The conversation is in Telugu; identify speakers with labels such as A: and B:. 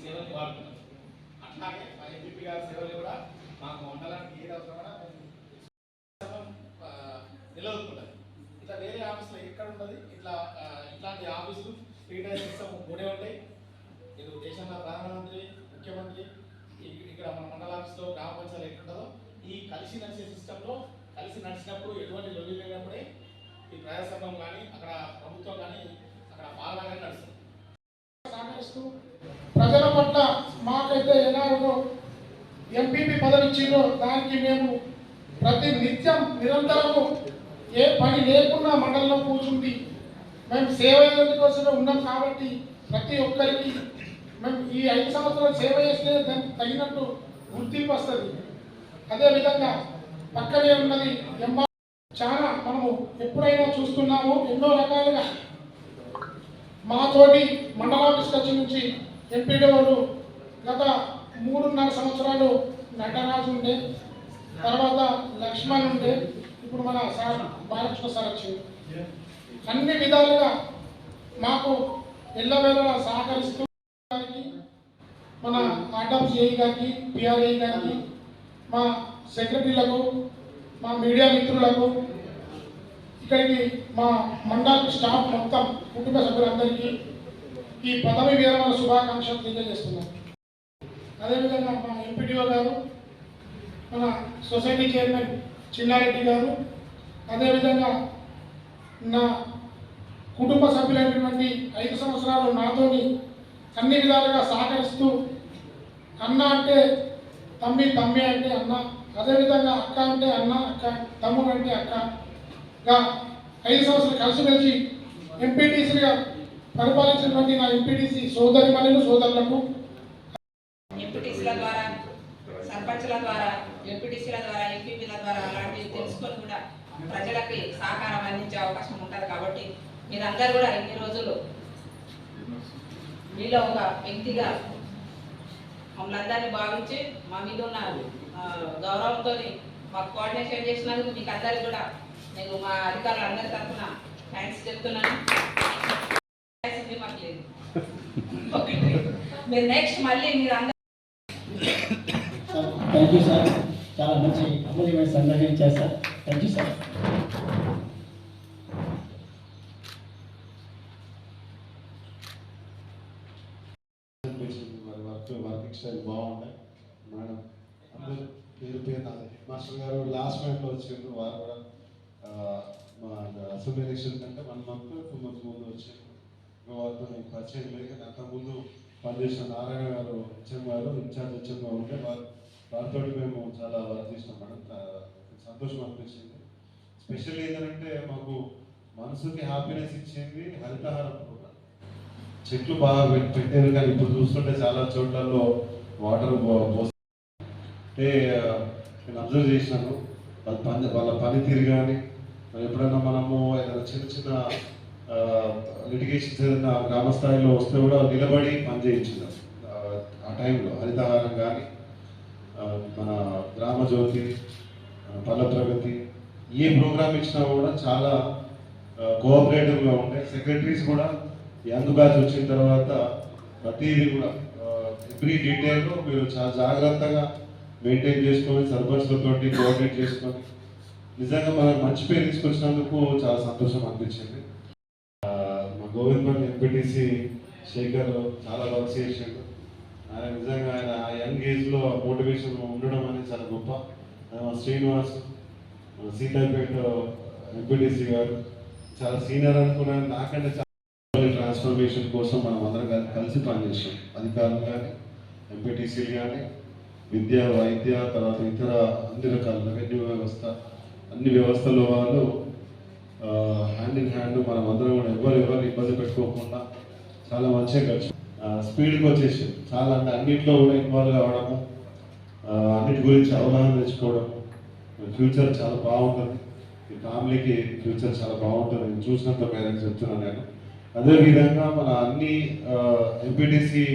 A: సేవలు వాడుతున్నాం. అట్లాగే మా ఎంపీపీ గారి సేవలు కూడా మాకు మండలానికి ఏది అవసరమైనా నిలవదుకుంటుంది. ఇట్లా వేరే ఆఫీసులో ఎక్కడ ఉంటుంది ఇట్లాంటి ఆఫీసులు 3 టైర్ సిస్టమ్ 3 ఉంటాయి. ఇది దేశంలో ప్రధానమంత్రి ముఖ్యమంత్రి ఇక్కడ మన మండల ఆఫీస్లో గ్రామ పంచాయతీలు ఎట్లుంటుందో ఈ కలిసి నడిచే సిస్టంలో కలిసి నడిచినప్పుడు ఎటువంటి లొల్లి లేనప్పుడే ఈ ప్రజాసంఘం కానీ అక్కడ ప్రభుత్వం కానీ అక్కడ పాలన కానీ నడుస్తుంది.
B: సహకరిస్తూ ప్రజల పట్ల మాకైతే ఎలాగో ఎంపీపీ పదవి ఇచ్చిందో దానికి మేము ప్రతి నిత్యం నిరంతరము ఏ పని లేకుండా మండలంలో కూర్చుంది మేము సేవ కోసమే ఉన్నాం. కాబట్టి ప్రతి ఒక్కరికి మేము ఈ 5 సంవత్సరాలు సేవ చేస్తే దానికి తగినట్టు గుర్తింపు వస్తుంది. అదేవిధంగా పక్కనే ఉన్నది చాలా మనము ఎప్పుడైనా చూస్తున్నాము. ఎన్నో రకాలుగా మాతోటి మండలాఫీస్ వచ్చి నుంచి ఎంపీడీఓలు గత 3.5 సంవత్సరాలు నటరాజు ఉండే, తర్వాత లక్ష్మణ్ ఉండే, ఇప్పుడు మన సార్ బాలకృష్ణ సార్ వచ్చింది. అన్ని విధాలుగా మాకు ఎల్లవేళలా సహకరిస్తూ మన ఆర్డబ్స్ ఏఈ గారికి, పిఆర్ఏ గారికి, మా సెక్రటరీలకు, మా మీడియా మిత్రులకు, ఇక్కడికి మా మండల్ స్టాఫ్ మొత్తం కుటుంబ సభ్యులందరికీ ఈ పదవి విరమణ శుభాకాంక్షలు తెలియజేస్తున్నాం. అదేవిధంగా మా ఎంపీడీఓ గారు, మన సొసైటీ చైర్మన్ చిన్నారెడ్డి గారు, అదేవిధంగా నా కుటుంబ సభ్యులైనటువంటి 5 సంవత్సరాలు నాతోని అన్ని విధాలుగా సహకరిస్తూ అన్న అంటే తమ్మి, తమ్మి అంటే అన్న, అదేవిధంగా అక్క అంటే అన్న, అక్క, తమ్ముడు అంటే అక్కగా 5 సంవత్సరాలు కలిసిమెలిసి ఎంపీటీసీగా పరిపాలించినటువంటి నా ఎంపీటీసీ సోదరిమణులు సోదరులకు,
C: ఎంపీటీసీల ద్వారా, సర్పంచ్ల ద్వారా, ఎంపీటీసీల ద్వారా, ఎంపీపీల ద్వారా అలాంటివి తెలుసుకొని కూడా ప్రజలకి సహకారం అందించే అవకాశం ఉంటుంది. కాబట్టి మీరందరూ కూడా ఇన్ని రోజులు మీలో ఒక వ్యక్తిగా మమ్మల్ని అందరినీ భావించి మా మీద ఉన్న గౌరవంతో మాకు కోఆర్డినేషన్ చేసినందుకు మీకు అందరికీ కూడా నేను మా అధికారులు అందరి తరఫున థ్యాంక్స్ చెప్తున్నాను. మాకు లేదు ఓకే, మీరు నెక్స్ట్ మళ్ళీ మీరు అందరూ
D: థ్యాంక్ యూ సార్. చాలా మంచి అమూల్యమైన సందర్భం ఇచ్చారు sir. Thank you sir.
E: Working style బాగుంటాయి మేడం. అందరూ పేరు మాస్టర్ గారు లాస్ట్ మినిట్లో వచ్చిండ్రు. వారు కూడా మా అసెంబ్లీ ఎలక్షన్ కంటే 1 month 2 months ముందు వచ్చిండ్రు. వారితో మీకు పరిచయం లేదు. అంతకుముందు పనిచేసిన నారాయణ గారు హెచ్ఎం గారు ఇన్ఛార్జ్ హెచ్ఎంగా ఉంటే వారితో మేము చాలా వర్క్ చేసినాం మేడం. సంతోషం అనిపించింది. స్పెషల్ ఏంటంటే మాకు మనసుకి హ్యాపీనెస్ ఇచ్చింది హరితహారం ప్రోగ్రామ్. చెట్లు బాగా పెట్టారు, కానీ ఇప్పుడు చూస్తుంటే చాలా చోట్లలో వాటర్ పోస్తే నేను అబ్జర్వ్ చేసినాను. వాళ్ళ పనితీరు కానీ ఎప్పుడైనా మనము ఏదైనా చిన్న చిన్న లిటిగేషన్స్ ఏదైనా గ్రామ స్థాయిలో వస్తే కూడా నిలబడి పనిచేయించారు. ఆ టైంలో హరితహారం కానీ, మన గ్రామ జ్యోతి, పల్లె ప్రగతి, ఏ ప్రోగ్రామ్ ఇచ్చినా కూడా చాలా కోఆపరేటివ్గా ఉంటాయి. సెక్రటరీస్ కూడా యంగ్ బ్యాచ్ వచ్చిన తర్వాత ప్రతిదీ కూడా ఎవ్రీ డీటెయిల్ మీరు చాలా జాగ్రత్తగా మెయింటైన్ చేసుకొని సర్పంచ్లతో కోఆర్డినేట్ చేసుకొని నిజంగా మనకు మంచి పేరు తీసుకొచ్చినందుకు చాలా సంతోషం అనిపించింది. మా గోవింద్ ఎంపీటీసీ శేఖర్ చాలా వర్క్ చేసిండు. ఆయన నిజంగా ఆయన ఆ యంగ్ ఏజ్లో మోటివేషన్ ఉండడం అనేది చాలా గొప్ప. శ్రీనివాస్ సీతాపేట ఎంపీటీసీ గారు చాలా సీనియర్ అనుకున్నాను. నాకంటే చాలా ట్రాన్స్ఫర్మేషన్ కోసం మనం అందరం కలిసి పనిచేసాం. అధికారులు కానీ, ఎంపీటీసీలు కానీ, విద్య, వైద్య, తర్వాత ఇతర అన్ని రకాల రెవెన్యూ వ్యవస్థ, అన్ని వ్యవస్థలో వాళ్ళు హ్యాండ్ ఇన్ హ్యాండ్ మనం అందరం కూడా ఎవరు ఇబ్బంది పెట్టుకోకుండా చాలా మంచిగా కలిసి స్పీడ్కి వచ్చేసి చాలా అంటే అన్నింటిలో కూడా ఇన్వాల్వ్ కావడము, అన్నిటి గురించి అవగాహన తెచ్చుకోవడము. ఫ్యూచర్ చాలా బాగుంటుంది, ఈ ఫ్యామిలీకి ఫ్యూచర్ చాలా బాగుంటుంది. నేను చూసినంత మేరకు చెప్తున్నాను నేను. అదేవిధంగా మన అన్ని ఎంపీటీసీ